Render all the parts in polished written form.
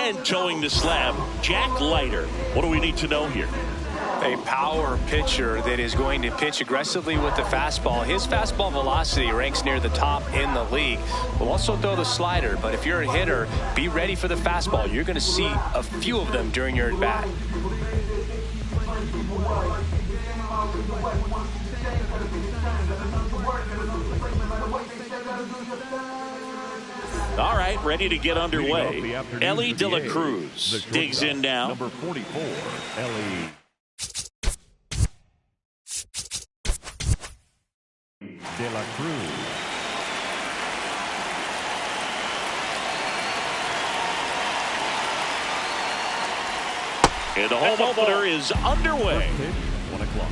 And towing the slab, Jack Leiter. What do we need to know here? A power pitcher that is going to pitch aggressively with the fastball. His fastball velocity ranks near the top in the league. Will also throw the slider, but if you're a hitter, be ready for the fastball. You're going to see a few of them during your at-bat. All right, ready to get underway. Ellie De La Cruz digs in now. Number 44, Ellie De La Cruz. And the home opener is underway. 1 o'clock.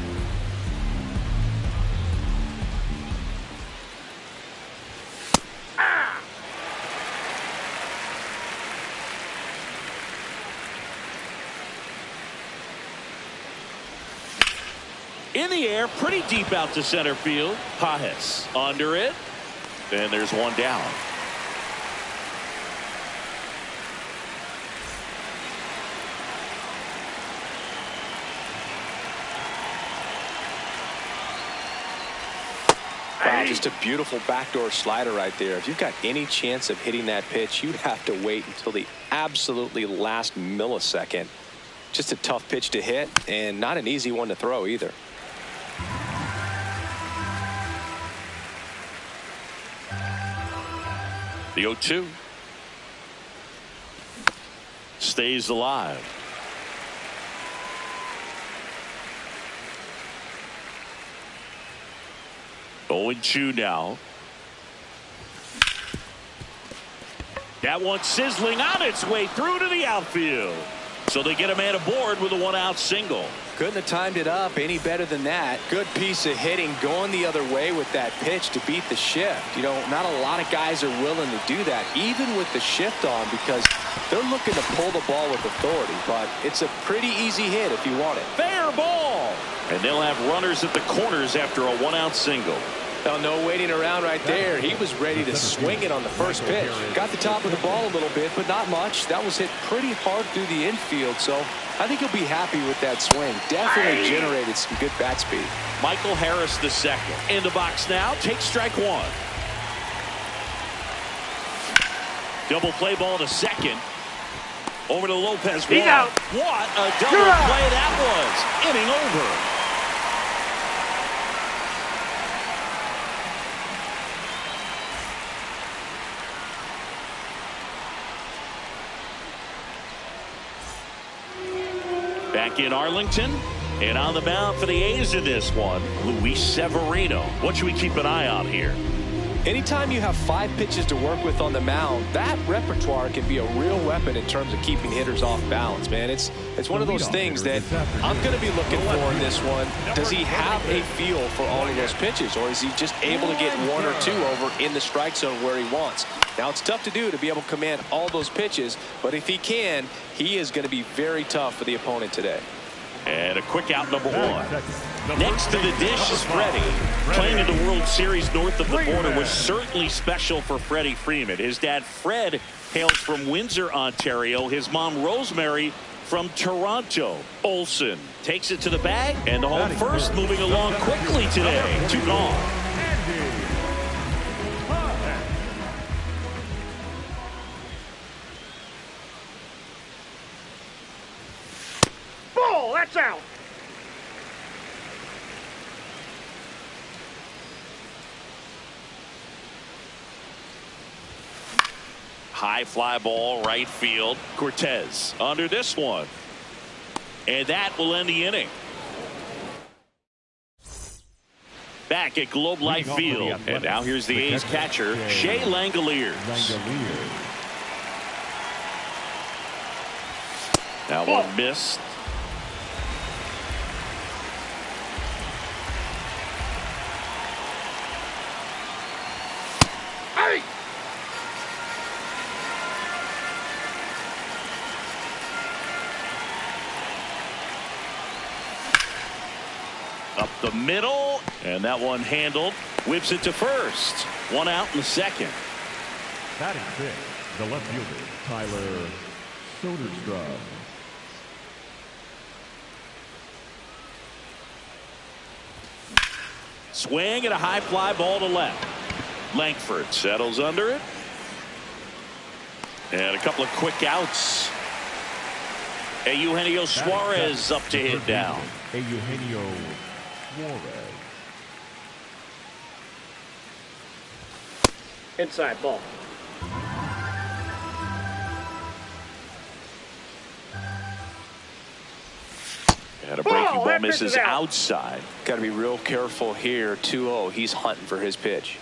In the air, pretty deep out to center field. Pajes under it. And there's one down. Wow, just a beautiful backdoor slider right there. If you've got any chance of hitting that pitch, you'd have to wait until the absolutely last millisecond. Just a tough pitch to hit and not an easy one to throw either. The 0-2 stays alive. 0-2 now. That one sizzling on its way through to the outfield. So they get a man aboard with a one-out single. Couldn't have timed it up any better than that. Good piece of hitting going the other way with that pitch to beat the shift. You know, not a lot of guys are willing to do that, even with the shift on, because they're looking to pull the ball with authority. But it's a pretty easy hit if you want it. Fair ball. And they'll have runners at the corners after a one-out single. Now, no waiting around right there. He was ready to swing it on the first pitch. Got the top of the ball a little bit, but not much. That was hit pretty hard through the infield, so I think he'll be happy with that swing. Definitely generated some good bat speed. Michael Harris the second. In the box now, takes strike one. Double play ball to second. Over to Lopez. He's out. What a double play that was. Inning over. Back in Arlington, and on the mound for the A's in this one, Luis Severino. What should we keep an eye on here? Anytime you have 5 pitches to work with on the mound, that repertoire can be a real weapon in terms of keeping hitters off balance, man. It's one of those things that I'm going to be looking for in this one. Does he have a feel for all of those pitches, or is he just able to get 1 or 2 over in the strike zone where he wants? Now, it's tough to do to be able to command all those pitches, but if he can, he is going to be very tough for the opponent today. And a quick out, number 1. Next to the dish is Freddie. Playing in the World Series north of the border was certainly special for Freddie Freeman. His dad, Fred, hails from Windsor, Ontario. His mom, Rosemary, from Toronto. Olsen takes it to the bag, and the home first moving along quickly today. 2 gone. Ball, that's out. High fly ball, right field. Cortez under this one. And that will end the inning. Back at Globe Life Field. And now here's the A's catcher, Shea Langoliers. That one missed. Hey! Up the middle, and that one handled. Whips it to first. 1 out in the second. Batting 6, the left fielder, Tyler Soderstrom. Swing and a high fly ball to left. Langford settles under it. And a couple of quick outs. Eugenio Suarez up to hit down. Eugenio Suarez. Inside ball. And a breaking ball misses outside. Got to be real careful here. 2-0. He's hunting for his pitch.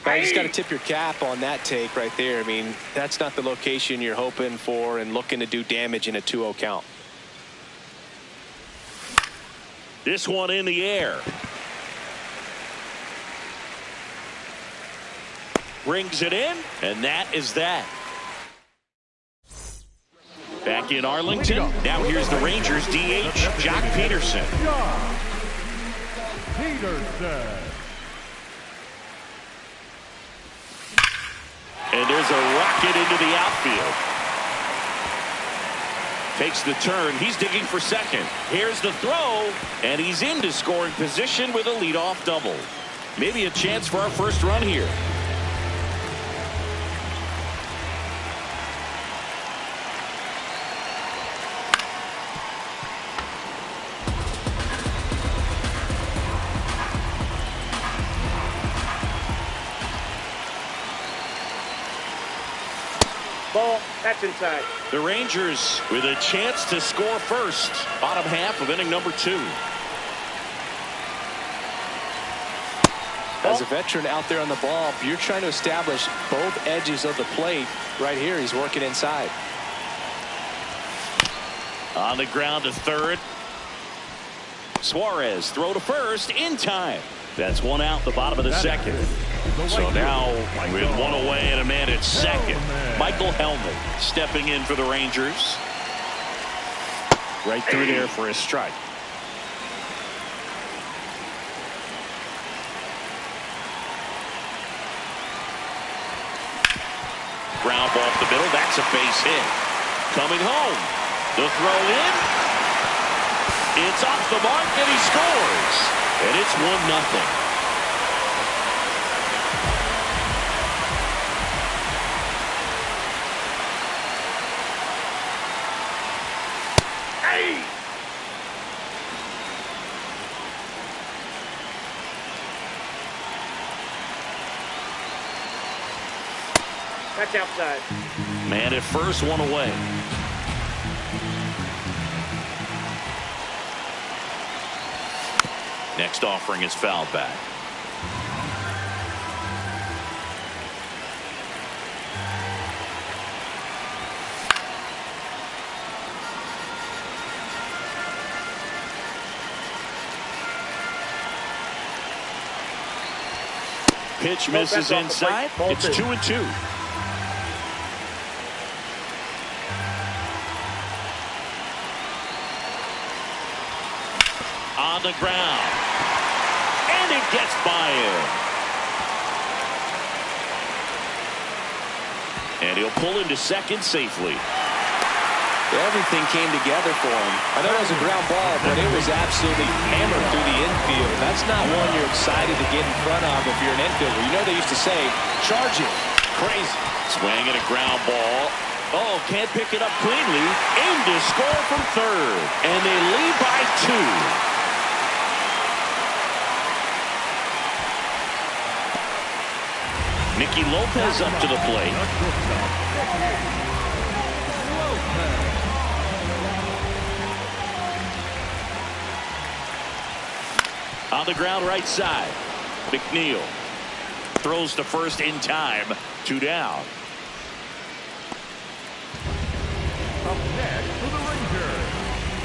You just got to tip your cap on that take right there. I mean, that's not the location you're hoping for and looking to do damage in a 2-0 count. This one in the air. Brings it in, and that is that. Back in Arlington. Now here's the Rangers DH, Jock Peterson. Peterson. And there's a rocket into the outfield. Takes the turn. He's digging for second. Here's the throw, and he's into scoring position with a leadoff double. Maybe a chance for our first run here. Ball. That's inside. The Rangers with a chance to score first. Bottom half of inning number 2. As a veteran out there on the ball, you're trying to establish both edges of the plate. Right here, he's working inside. On the ground to third. Suarez throw to first in time. That's one out the bottom of the second. So now with one away and a man at second, Michael Helmet stepping in for the Rangers. Right through there for a strike. Ground ball up the middle. That's a base hit. Coming home. The throw in. It's off the mark and he scores. And it's 1-0. That's outside. Man at first, one away. Next offering is fouled back. Pitch misses inside. It's 2-2. On the ground. And it gets by him. And he'll pull into second safely. Everything came together for him. I know it was a ground ball, but it was absolutely hammered through the infield. That's not one you're excited to get in front of if you're an infielder. You know they used to say, charge it. Crazy. Swing and a ground ball. Oh, can't pick it up cleanly. Aim to score from third. And they lead by 2. Nicky Lopez up to the plate. On the ground right side. McNeil throws to first in time. 2 down. Up next for the Rangers,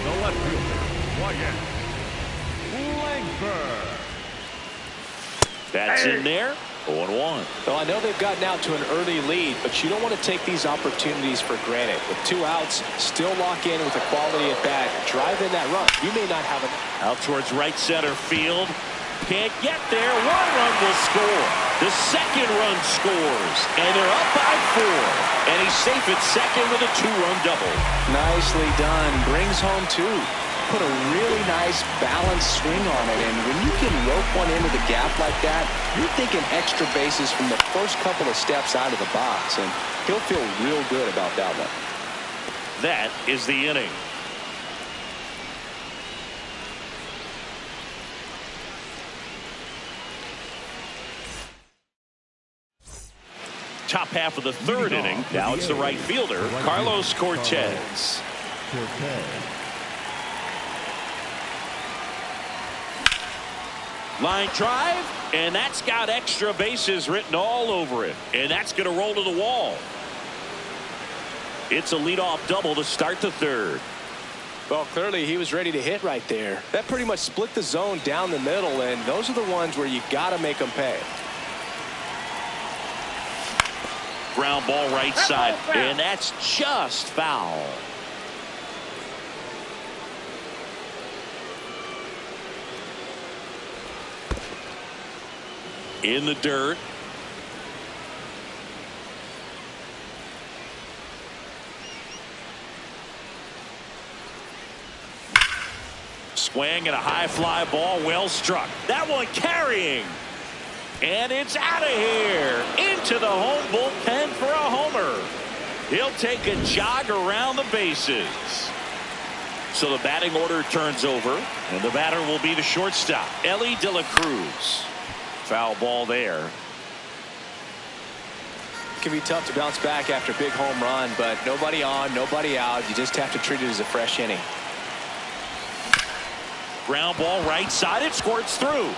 the left fielder, Wyatt Langford. That's in there. 0-1. Well, I know they've gotten out to an early lead, but you don't want to take these opportunities for granted. With 2 outs, still lock in with a quality at bat. Drive in that run. You may not have it. Out towards right center field. Can't get there. 1 run will score. The second run scores, and they're up by 4. And he's safe at second with a 2-run double. Nicely done. Brings home 2. Put a really nice balanced swing on it, and when you can rope one into the gap like that, you're thinking extra bases from the first couple of steps out of the box, and he'll feel real good about that one. That is the inning. Top half of the third inning. Now it's the right fielder, Carlos Cortez. Line drive, and that's got extra bases written all over it. And that's going to roll to the wall. It's a leadoff double to start the third. Well, clearly he was ready to hit right there. That pretty much split the zone down the middle, and those are the ones where you got to make them pay. Ground ball right side, and that's just foul. In the dirt. Swing and a high fly ball, well struck. That one carrying. And it's out of here. Into the home bullpen for a homer. He'll take a jog around the bases. So the batting order turns over, and the batter will be the shortstop, Ellie De La Cruz. Foul ball there. It can be tough to bounce back after a big home run, but nobody on, nobody out. You just have to treat it as a fresh inning. Ground ball right side. It squirts through.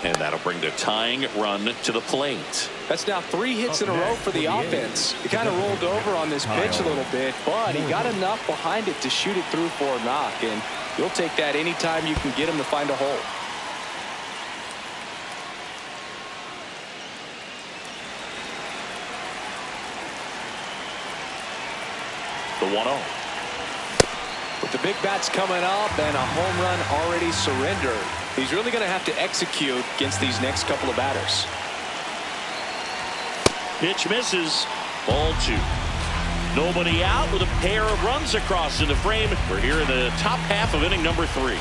And that'll bring the tying run to the plate. That's now 3 hits in a row for the offense. He kind of rolled over on this pitch a little bit, but he got enough behind it to shoot it through for a knock. And you'll take that anytime you can get him to find a hole. The 1-0. With the big bats coming up and a home run already surrendered, he's really going to have to execute against these next couple of batters. Pitch misses. Ball 2. Nobody out with a pair of runs across in the frame. We're here in the top half of inning number 3.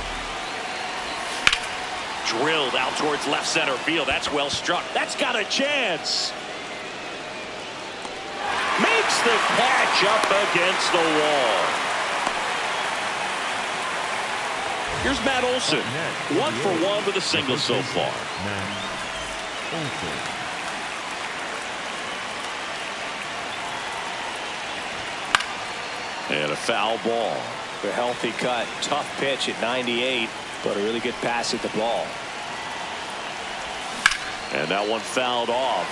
Drilled out towards left center field. That's well struck. That's got a chance. Makes the catch up against the wall. Here's Matt Olson. 1 for 1 with a single so far. And a foul ball. A healthy cut. Tough pitch at 98, but a really good pass at the ball. And that one fouled off.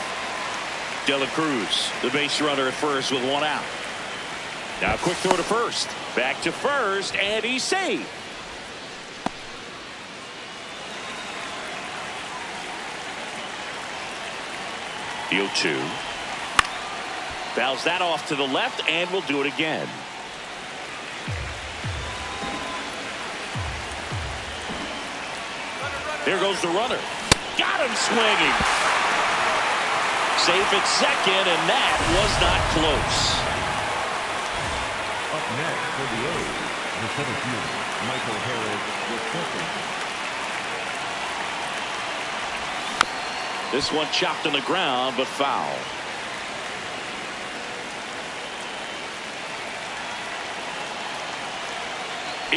De La Cruz, the base runner at first with 1 out. Now a quick throw to first. Back to first, and he's safe. The 0-2. Fouls that off to the left, and will do it again. There goes the runner. Got him swinging. Safe at second, and that was not close. Up next for the A's, the center fielder, Michael Harris, the second. This one chopped on the ground, but foul.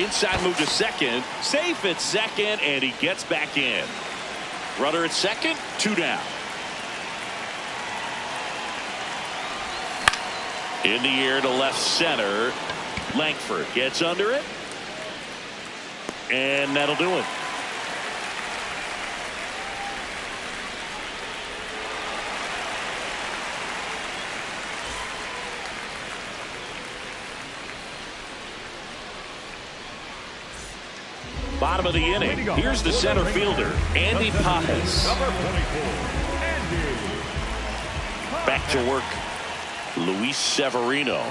Inside move to second. Safe at second, and he gets back in. Runner at second, 2 down. In the air to left center. Langford gets under it. And that'll do it. Bottom of the inning. Here's the center fielder, Andy Pajes. Back to work, Luis Severino.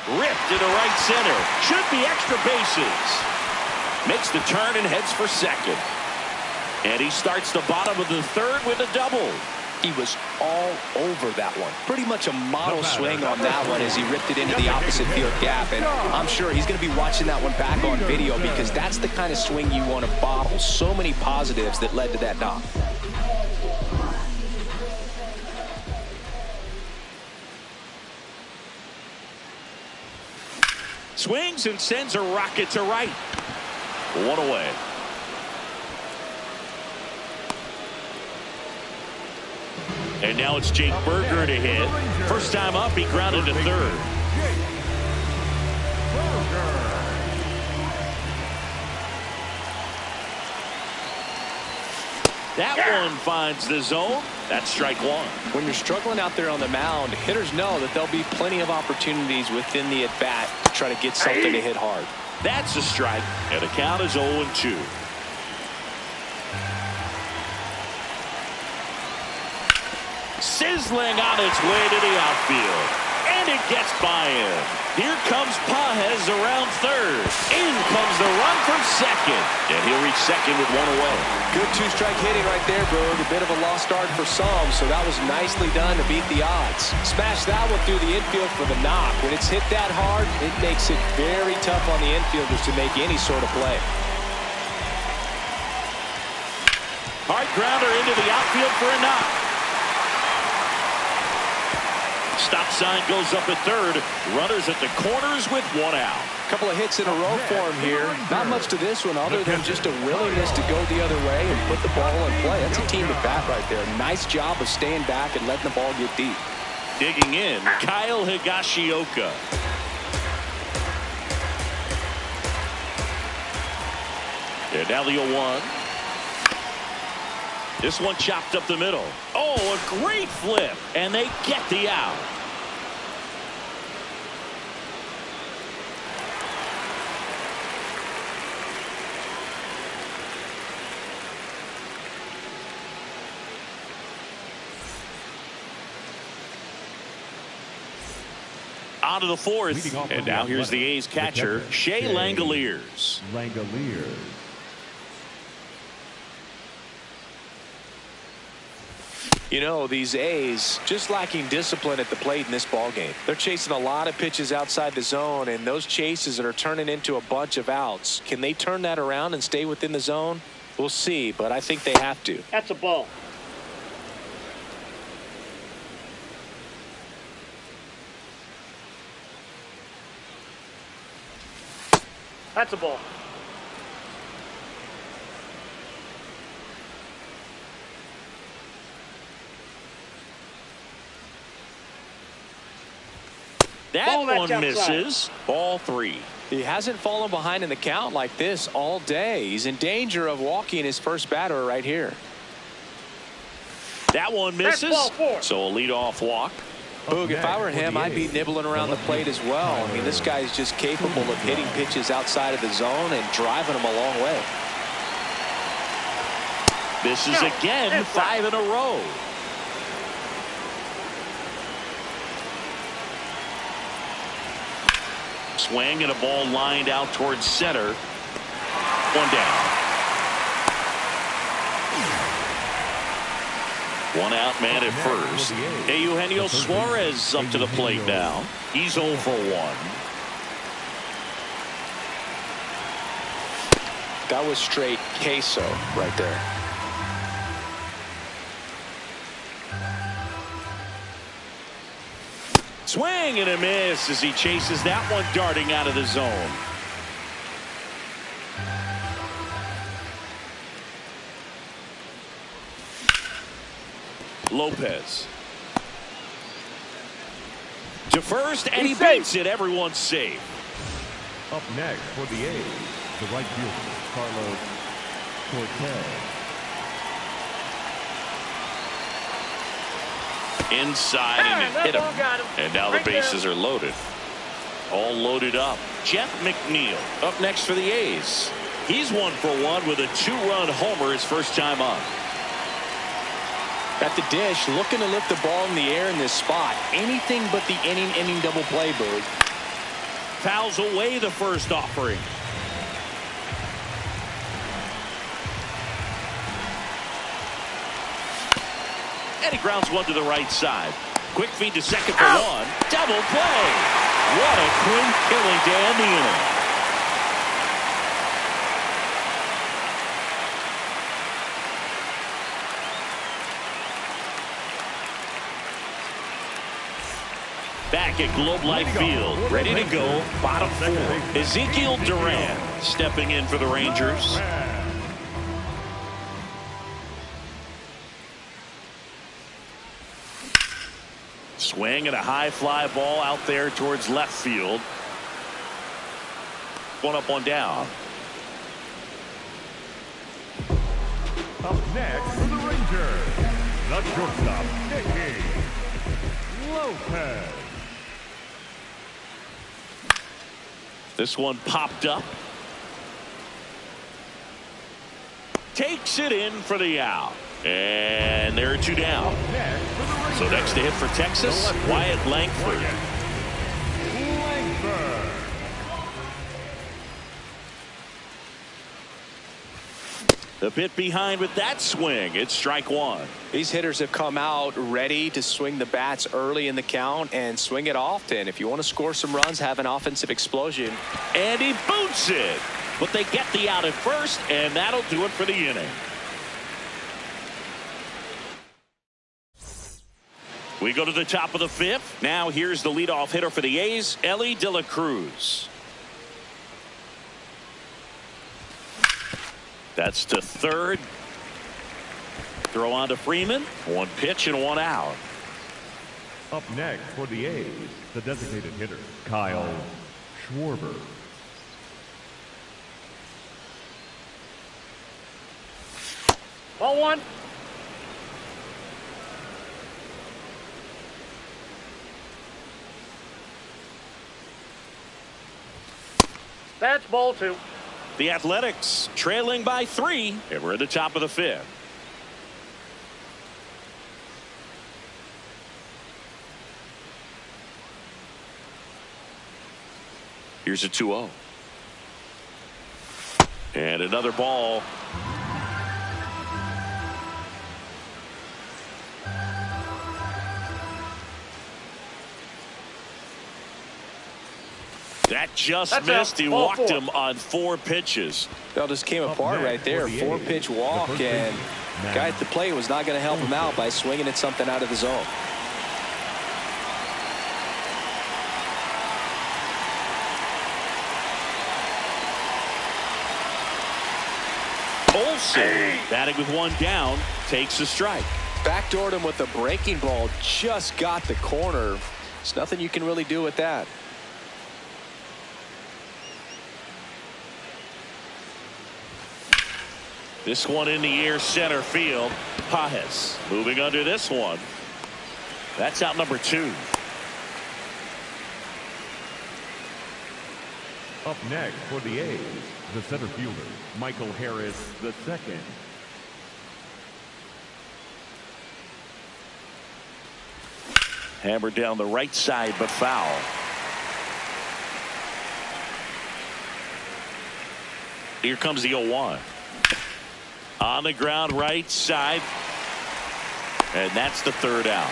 Ripped into right center. Should be extra bases. Makes the turn and heads for second. And he starts the bottom of the third with a double. He was all over that one. Pretty much a model swing on that one as he ripped it into the opposite field gap. And I'm sure he's going to be watching that one back on video because that's the kind of swing you want to bottle. So many positives that led to that knock. Swings and sends a rocket to right. One away. And now it's Jake Berger to hit. First time up, he grounded to third. That one finds the zone. That's strike one. When you're struggling out there on the mound, hitters know that there'll be plenty of opportunities within the at-bat to try to get something to hit hard. That's a strike, and the count is 0-2. Sizzling on its way to the outfield. And it gets by him. Here comes Pages around third. In comes the run from second. And he'll reach second with one away. Good two-strike hitting right there, Berg. A bit of a lost start for some, so that was nicely done to beat the odds. Smash that one through the infield for the knock. When it's hit that hard, it makes it very tough on the infielders to make any sort of play. Hard grounder into the outfield for a knock. Stop sign goes up at third. Runners at the corners with one out. A couple of hits in a row for him here. Not much to this one other than just a willingness to go the other way and put the ball in play. That's a team at bat right there. Nice job of staying back and letting the ball get deep. Digging in, Kyle Higashioka. And now the 0-1. This one chopped up the middle. Oh, a great flip. And they get the out. On to the fourth. And now here's the A's catcher, Shea Langoliers. You know, these A's just lacking discipline at the plate in this ball game. They're chasing a lot of pitches outside the zone, and those chases that are turning into a bunch of outs. Can they turn that around and stay within the zone? We'll see, but I think they have to. That's a ball. That's a ball. That one misses. Ball three. He hasn't fallen behind in the count like this all day. He's in danger of walking his first batter right here. That one misses. So a leadoff walk. Boog, if I were him, I'd be nibbling around the plate as well. I mean, this guy's just capable of hitting pitches outside of the zone and driving them a long way. This is again 5 in a row. Swing and a ball lined out towards center. One down. One out man at first. Eugenio Suarez up to the plate now. He's 0 for 1. That was straight queso right there. Swing and a miss as he chases that one darting out of the zone. Lopez to first, and he beats it. Everyone's safe. Up next for the A's, the right fielder, Carlos Cortez. Inside, and it hit him. And now the bases are loaded. All loaded up. Jeff McNeil up next for the A's. He's 1 for 1 with a 2-run homer his first time up. At the dish, looking to lift the ball in the air in this spot. Anything but the inning double play, Bird. Fouls away the first offering. And he grounds one to the right side. Quick feed to second for one. Double play. What a clean killing to end the inning. Back at Globe Life Field, ready to go, bottom four. Ezekiel Duran stepping in for the Rangers. Swing and a high fly ball out there towards left field. One up, one down. Up next for the Rangers, the shortstop, Nicky Lopez. This one popped up. Takes it in for the out. And there are two down. So next to hit for Texas, Wyatt Langford. The bit behind with that swing. It's strike one. These hitters have come out ready to swing the bats early in the count and swing it often. If you want to score some runs, have an offensive explosion. And he boots it. But they get the out at first, and that'll do it for the inning. We go to the top of the fifth. Now here's the leadoff hitter for the A's, Elly De La Cruz. That's to third. Throw on to Freeman. One pitch and one out. Up next for the A's, the designated hitter, Kyle Schwarber. Ball one. That's ball two. The Athletics trailing by 3, and we're at the top of the fifth. Here's a 2-0. And another ball. That just missed. He walked him on 4 pitches. That just came apart right there. 4-pitch walk, and the guy at the plate was not going to help him out by swinging at something out of the zone. Olsen, batting with one down, takes a strike. Backdoored him with the breaking ball. Just got the corner. There's nothing you can really do with that. This one in the air, center field. Pajes moving under this one. That's out number 2. Up next for the A's, the center fielder, Michael Harris II. Hammered down the right side, but foul. Here comes the 0-1. On the ground, right side. And that's the third out.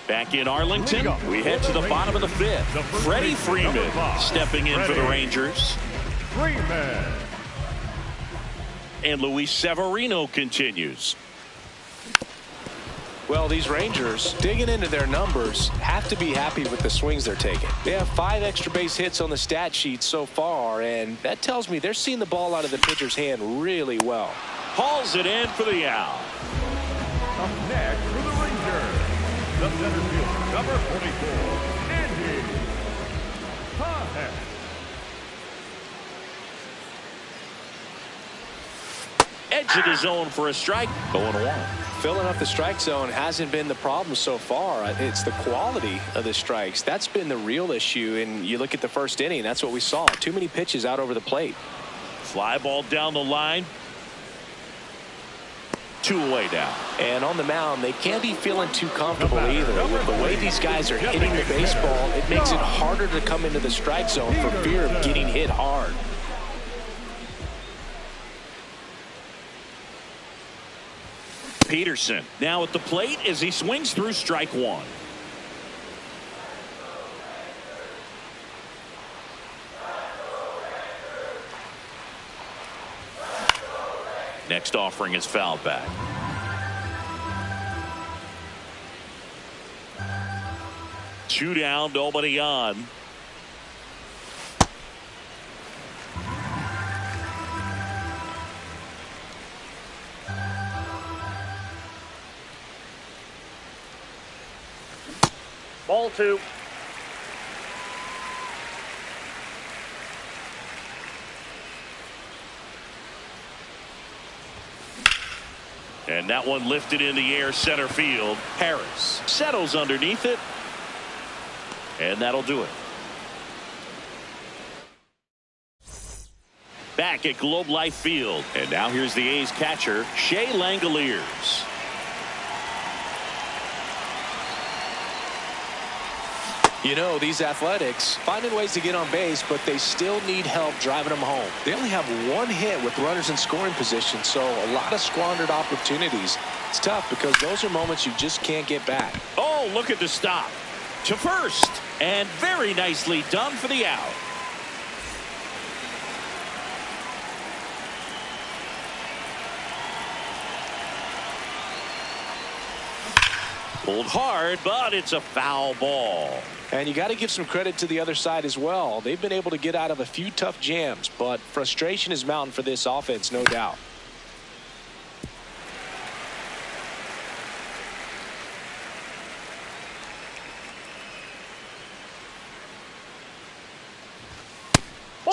Back in Arlington, we head to the bottom of the fifth. Freddie Freeman stepping in for the Rangers. And Luis Severino continues. Well, these Rangers, digging into their numbers, have to be happy with the swings they're taking. They have 5 extra base hits on the stat sheet so far, and that tells me they're seeing the ball out of the pitcher's hand really well. Hauls it in for the out. Up next for the Rangers, the center fielder, number 44, Andy Pajes. Edge of the zone for a strike. 0-1. Filling up the strike zone hasn't been the problem so far. It's the quality of the strikes. That's been the real issue. And you look at the first inning, that's what we saw. Too many pitches out over the plate. Fly ball down the line. 2 away now. And on the mound, they can't be feeling too comfortable either. With the way these guys are hitting the baseball, it makes it harder to come into the strike zone for fear of getting hit hard. Peterson now at the plate as he swings through strike one. Next offering is fouled back. Two down, nobody on. Ball two. And that one lifted in the air center field. Harris settles underneath it. And that'll do it. Back at Globe Life Field. And now here's the A's catcher, Shea Langoliers. You know, these Athletics finding ways to get on base, but they still need help driving them home. They only have one hit with runners in scoring position, so a lot of squandered opportunities. It's tough because those are moments you just can't get back. Oh, look at the stop. To first. And very nicely done for the out. Pulled hard, but it's a foul ball. And you got to give some credit to the other side as well. They've been able to get out of a few tough jams, but frustration is mounting for this offense, no doubt.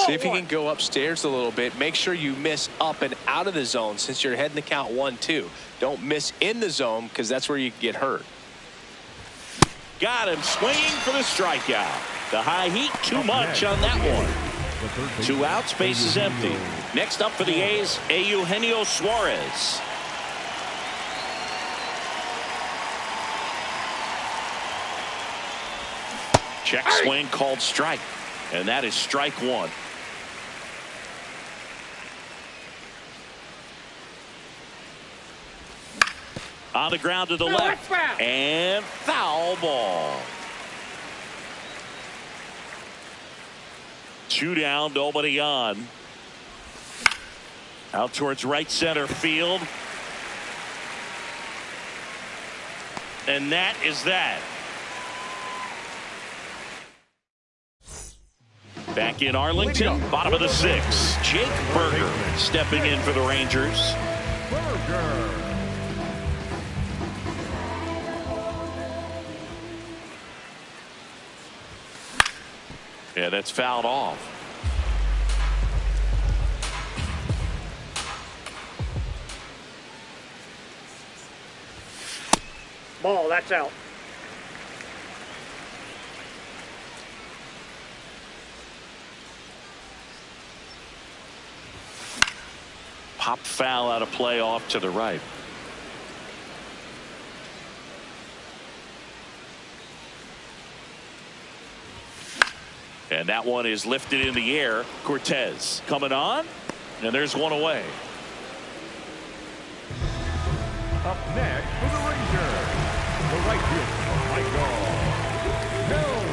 See if you can go upstairs a little bit. Make sure you miss up and out of the zone since you're heading to count 1-2. Don't miss in the zone because that's where you get hurt. Got him swinging for the strikeout. The high heat too much on that one. 2 outs, base is empty. Next up for the A's, Eugenio Suarez. Check swing called strike. And that is strike one. On the ground to the left. And foul ball. 2 down, nobody on. Out towards right center field. And that is that. Back in Arlington, bottom of the 6th. Jake Berger stepping in for the Rangers. Yeah, that's fouled off. Ball, that's out. Pop foul out of play off to the right. And that one is lifted in the air. Cortez coming on. And there's one away. Up next for the Rangers, the right fielder, Michael Hellman.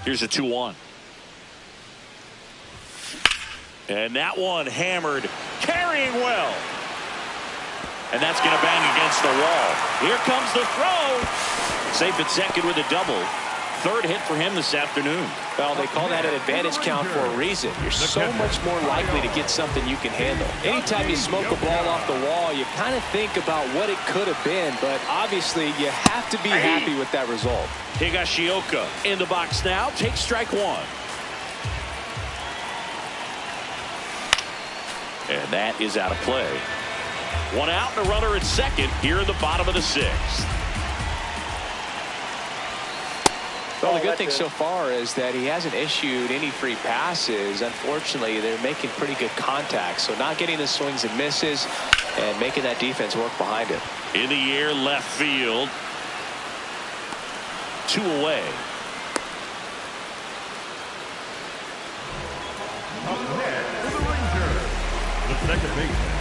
Here's a 2-1. And that one hammered, carrying well. And that's going to bang against the wall. Here comes the throw. Safe at second with a double. 3rd hit for him this afternoon. Well, they call that an advantage count for a reason. You're so much more likely to get something you can handle. Anytime you smoke a ball off the wall, you kind of think about what it could have been, but obviously you have to be happy with that result. Higashioka in the box now. Takes strike one. And that is out of play. One out and a runner at second here in the bottom of the sixth. Well, the good thing so far is that he hasn't issued any free passes. Unfortunately, they're making pretty good contact. So not getting the swings and misses and making that defense work behind him. In the air, left field. 2 away. Up next for the Rangers, the second baseman,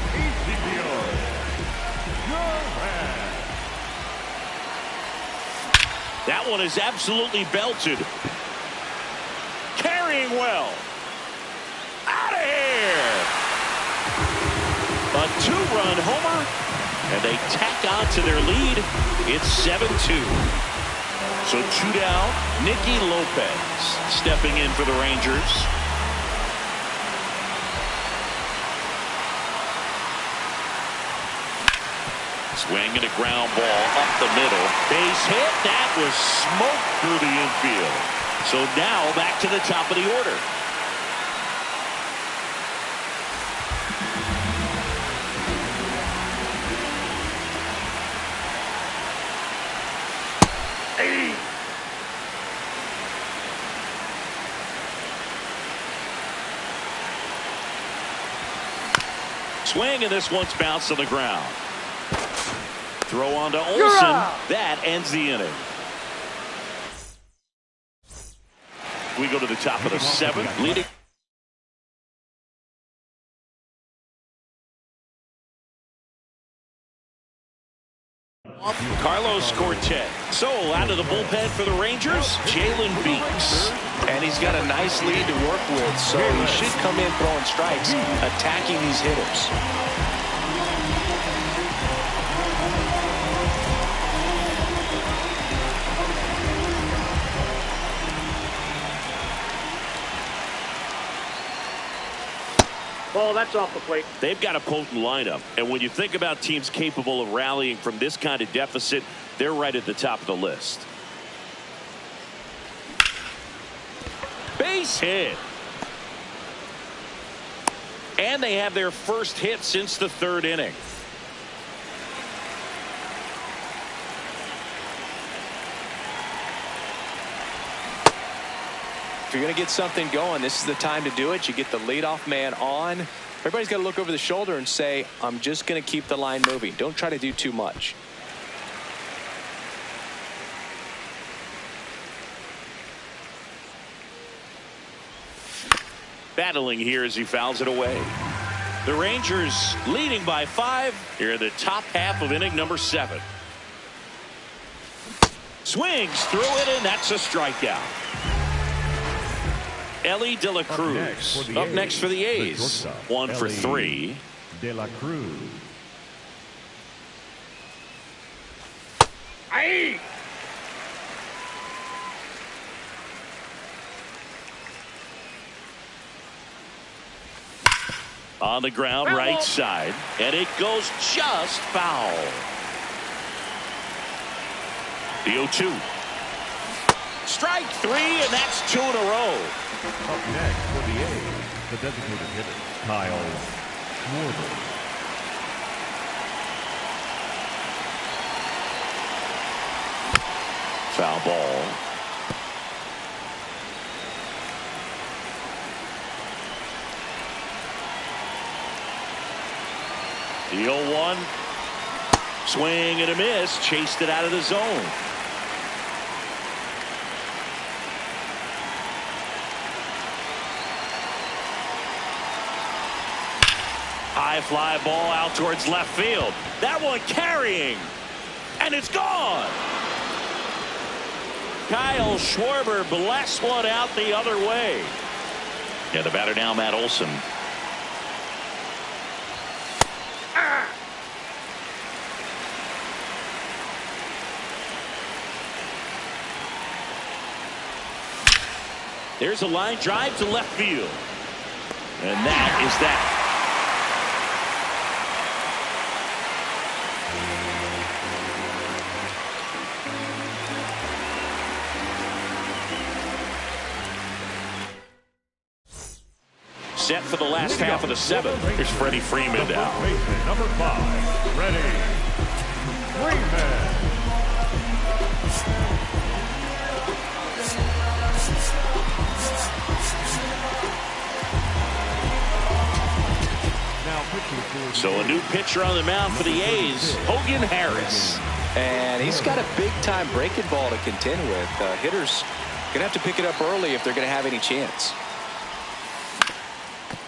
That one is absolutely belted. Carrying well. Out of here. A 2-run homer. And they tack on to their lead. It's 7-2. So 2 down. Nicky Lopez stepping in for the Rangers. Swing and a ground ball up the middle. Base hit. That was smoke through the infield. So now back to the top of the order. Swing, and this one's bounced on the ground. Throw on to Olsen. That ends the inning. We go to the top of the 7th. Leading. Carlos Cortez. So out of the bullpen for the Rangers, Jalen Beeks. And he's got a nice lead to work with, so he should come in throwing strikes, attacking these hitters. Ball, that's off the plate. They've got a potent lineup, and when you think about teams capable of rallying from this kind of deficit, they're right at the top of the list. Base hit. And they have their first hit since the 3rd inning. If you're going to get something going, this is the time to do it. You get the leadoff man on. Everybody's got to look over the shoulder and say, I'm just going to keep the line moving. Don't try to do too much. Battling here as he fouls it away. The Rangers leading by 5 here in the top half of inning number 7. Swings through it, and that's a strikeout. Ellie De La Cruz up next for the A's. 1 for 3. De La Cruz. Aye. On the ground, right side, and it goes just foul. The 0-2. Strike 3, and that's 2 in a row. Up next for the A's, the designated hitter, Kyle Schwarber. Foul ball. The 0-1. Swing and a miss. Chased it out of the zone. High fly ball out towards left field. That one carrying. And it's gone. Kyle Schwarber blasts one out the other way. Yeah, the batter now, Matt Olson. There's a line drive to left field. And that is that. Set for the last first half of the seventh. Here's Freddie Freeman now. Number 5, Freddie Freeman. So a new pitcher on the mound for the A's, Hogan Harris. And he's got a big-time breaking ball to contend with. Hitters going to have to pick it up early if they're going to have any chance.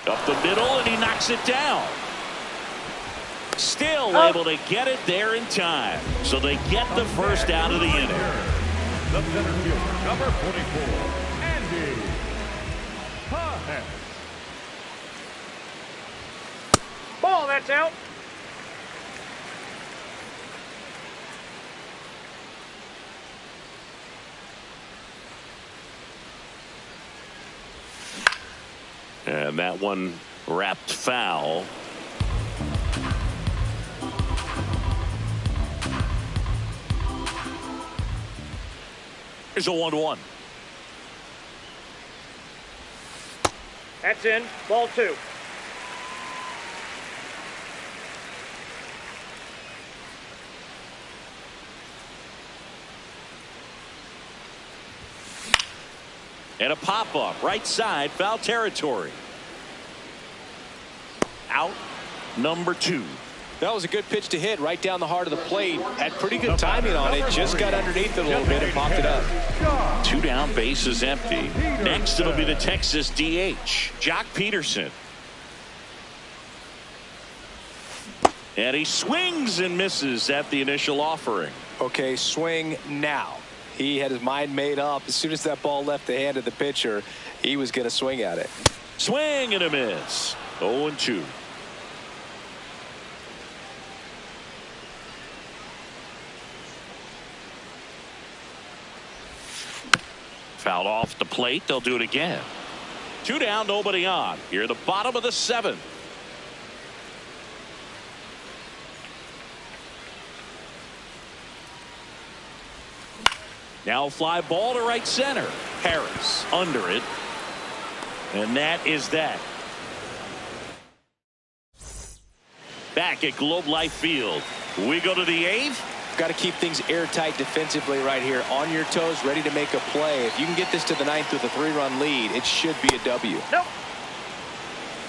Up the middle, and he knocks it down. Still able to get it there in time. So they get the first out of the inning. The center fielder, number 44, Andy Pajes. Ball, that's out. And that one wrapped foul. Here's a 1-1. That's in. Ball 2. And a pop-up, right side, foul territory. Out, number 2. That was a good pitch to hit right down the heart of the plate. Had pretty good timing on it. Just got underneath it a little bit and popped it up. 2 down, bases empty. Next, it'll be the Texas DH, Jock Peterson. And he swings and misses at the initial offering. Okay, swing now. He had his mind made up. As soon as that ball left the hand of the pitcher, he was going to swing at it. Swing and a miss. 0-2. Fouled off the plate. They'll do it again. 2 down, nobody on. Here at the bottom of the 7th. Now fly ball to right center. Harris under it. And that is that. Back at Globe Life Field. We go to the 8th. Got to keep things airtight defensively right here. On your toes, ready to make a play. If you can get this to the 9th with a 3-run lead, it should be a W. Nope.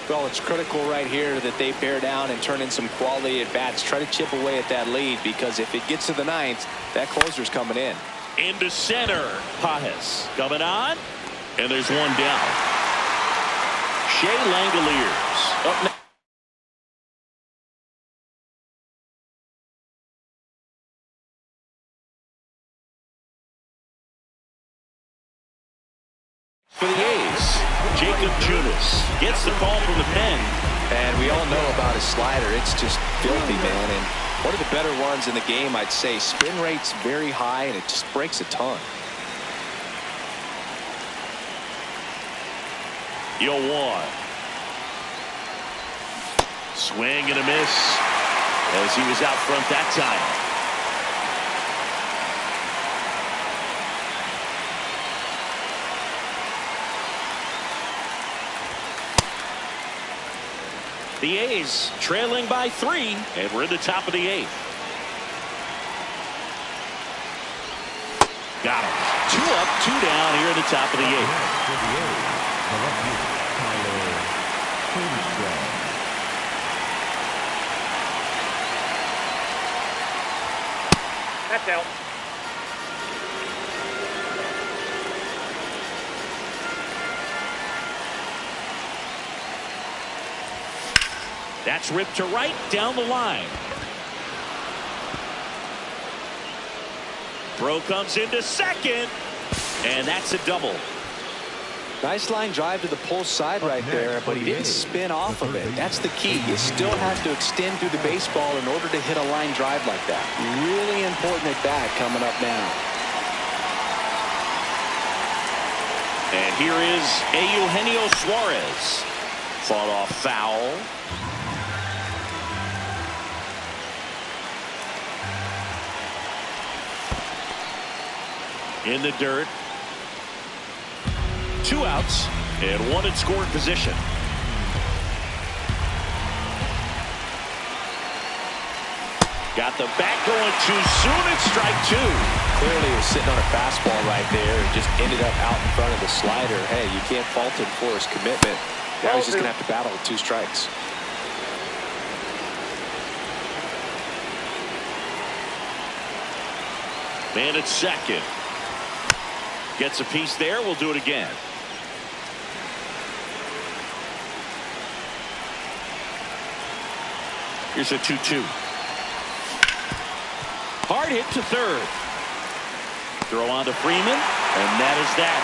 Well, it's critical right here that they bear down and turn in some quality at bats. Try to chip away at that lead, because if it gets to the 9th, that closer's coming in. Into center. Pajes coming on. And there's one down. Shea Langoliers up next. For the A's, Jacob Junis gets the call from the pen. And we all know about his slider. It's just filthy, man. And one of the better ones in the game, I'd say. Spin rate's very high, and it just breaks a ton. 0-1. Swing and a miss as he was out front that time. The A's trailing by 3, and we're in the top of the 8th. Got him. 2 up, 2 down here in the top of the 8th. That's out. That's ripped to right down the line. Throw comes into second, and that's a double. Nice line drive to the pull side right there, but he didn't spin off of it. That's the key. You still have to extend through the baseball in order to hit a line drive like that. Really important at bat coming up now. And here is Eugenio Suarez. Fought off foul. In the dirt. 2 outs and 1 in scoring position. Got the bat going too soon. It's strike two. Clearly he was sitting on a fastball right there and just ended up out in front of the slider. Hey, you can't fault him for his commitment. Now he's just going to have to battle with 2 strikes. Man at second. Gets a piece there. We'll do it again. Here's a 2-2. Hard hit to third. Throw on to Freeman, and that is that.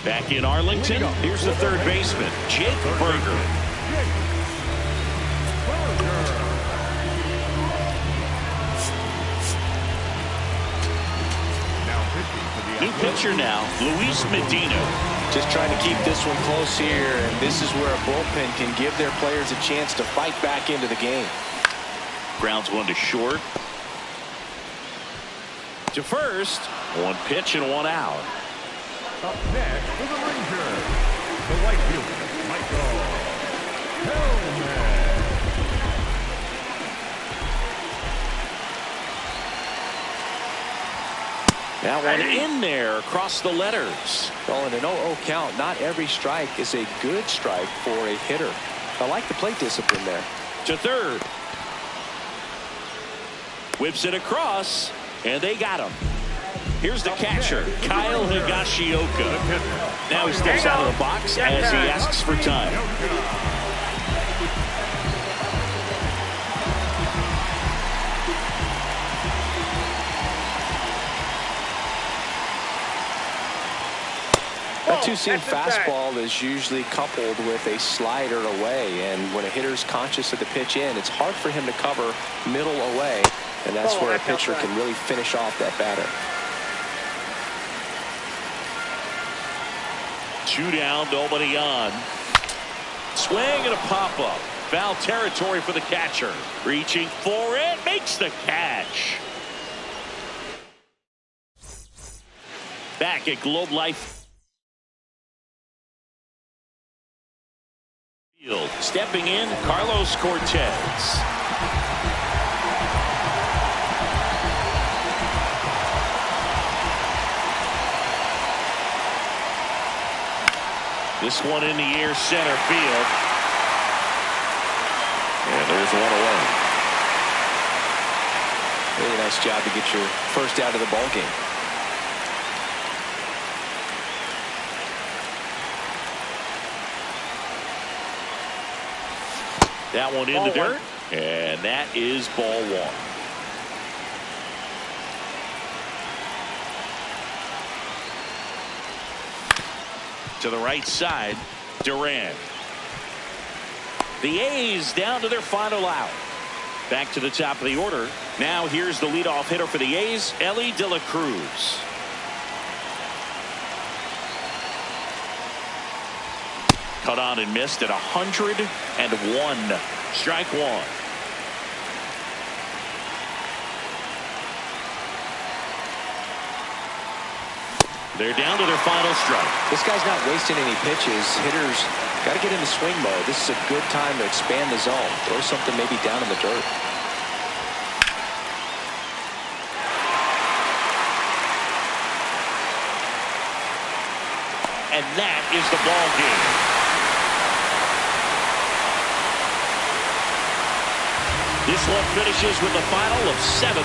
Back in Arlington, here's the third baseman, Jake Burger. New pitcher now, Luis Medina. Just trying to keep this one close here, and this is where a bullpen can give their players a chance to fight back into the game. Grounds one to short. To first, 1 pitch and 1 out. Up next for the Rangers, the right fielder, Michael Hellman. That one in there across the letters. Well, in an 0-0 count, not every strike is a good strike for a hitter. I like the plate discipline there. To third. Whips it across, and they got him. Here's the catcher, Kyle Higashioka. Now he steps out of the box as he asks for time. That two-seam fastball is usually coupled with a slider away, and when a hitter's conscious of the pitch in, it's hard for him to cover middle away, and that's where a pitcher can really finish off that batter. 2 down, nobody on. Swing and a pop-up. Foul territory for the catcher. Reaching for it, makes the catch. Back at Globe Life Field. Stepping in, Carlos Cortez. This one in the air, center field. And there's one away. Really nice job to get your first out of the ball game. That one in the dirt, and that is ball 1. To the right side, Durant. The A's down to their final out. Back to the top of the order. Now here's the leadoff hitter for the A's, Elly De La Cruz. Cut on and missed at 101. Strike 1. They're down to their final strike. This guy's not wasting any pitches. Hitters got to get into swing mode. This is a good time to expand the zone. Throw something maybe down in the dirt. And that is the ball game. This one finishes with a final of 7-4.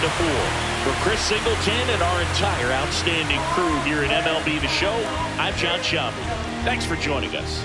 For Chris Singleton and our entire outstanding crew here at MLB The Show, I'm John Schaub. Thanks for joining us.